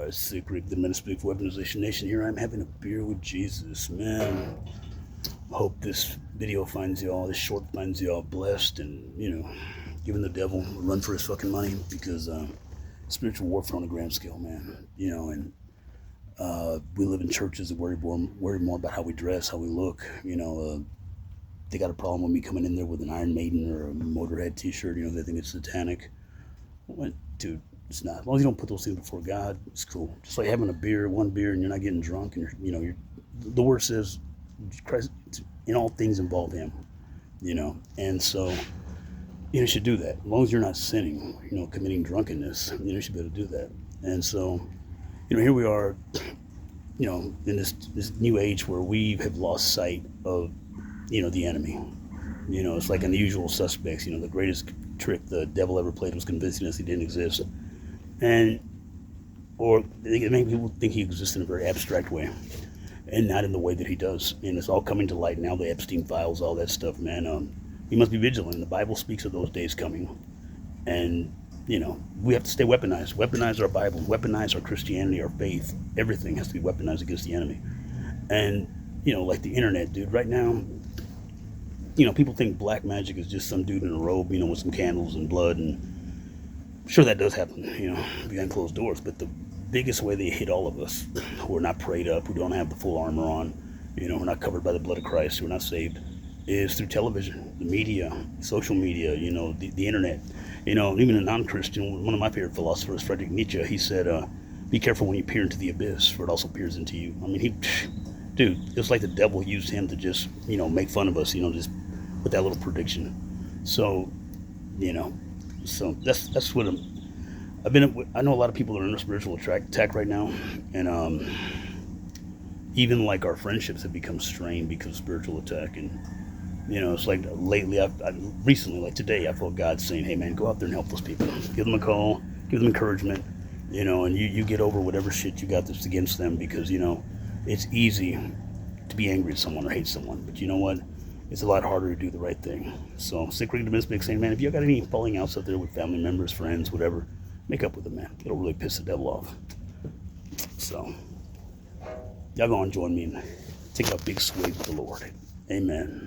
Sick Rick, the Ministry for Weaponization Nation. Here I'm having a beer with Jesus, man. Hope this video finds y'all, this short finds y'all blessed and, giving the devil a run for his fucking money because spiritual warfare on a grand scale, man. And we live in churches that worry more about how we dress, how we look. They got a problem with me coming in there with an Iron Maiden or a Motorhead t-shirt, they think it's satanic. What, dude? It's not. As long as you don't put those things before God, it's cool. Just like having one beer, and you're not getting drunk, and the word says, Christ, in all things involve Him, and so you should do that. As long as you're not sinning, committing drunkenness, you should be able to do that. And so, here we are, in this new age where we have lost sight of, the enemy. It's like unusual suspects. The greatest trick the devil ever played was convincing us he didn't exist. Or many people think he exists in a very abstract way and not in the way that he does. And it's all coming to light now, the Epstein files, all that stuff, man. You must be vigilant. The Bible speaks of those days coming. And, we have to stay weaponized. Weaponize our Bible, weaponize our Christianity, our faith. Everything has to be weaponized against the enemy. And, like the internet, dude, right now, people think black magic is just some dude in a robe, with some candles and blood, and sure that does happen, behind closed doors, but the biggest way they hit all of us who are not prayed up, who don't have the full armor on, who are not covered by the blood of Christ, who are not saved, is through television, the media, social media, the internet. Even a non-Christian, one of my favorite philosophers, Friedrich Nietzsche, he said, be careful when you peer into the abyss, for it also peers into you. I mean, dude, it's like the devil used him to just, make fun of us, just with that little prediction. So, so that's what I know a lot of people are under spiritual attack right now, and even like our friendships have become strained because of spiritual attack. And it's like lately, recently, like today, I felt God saying, "Hey, man, go out there and help those people. Give them a call, give them encouragement, and you get over whatever shit you got that's against them, because it's easy to be angry at someone or hate someone, but you know what? It's a lot harder to do the right thing." So, Sick Rig the Mystic saying, man, if you got any falling outs out there with family members, friends, whatever, make up with them, man. It'll really piss the devil off. So, y'all go and join me and take a big swig with the Lord. Amen.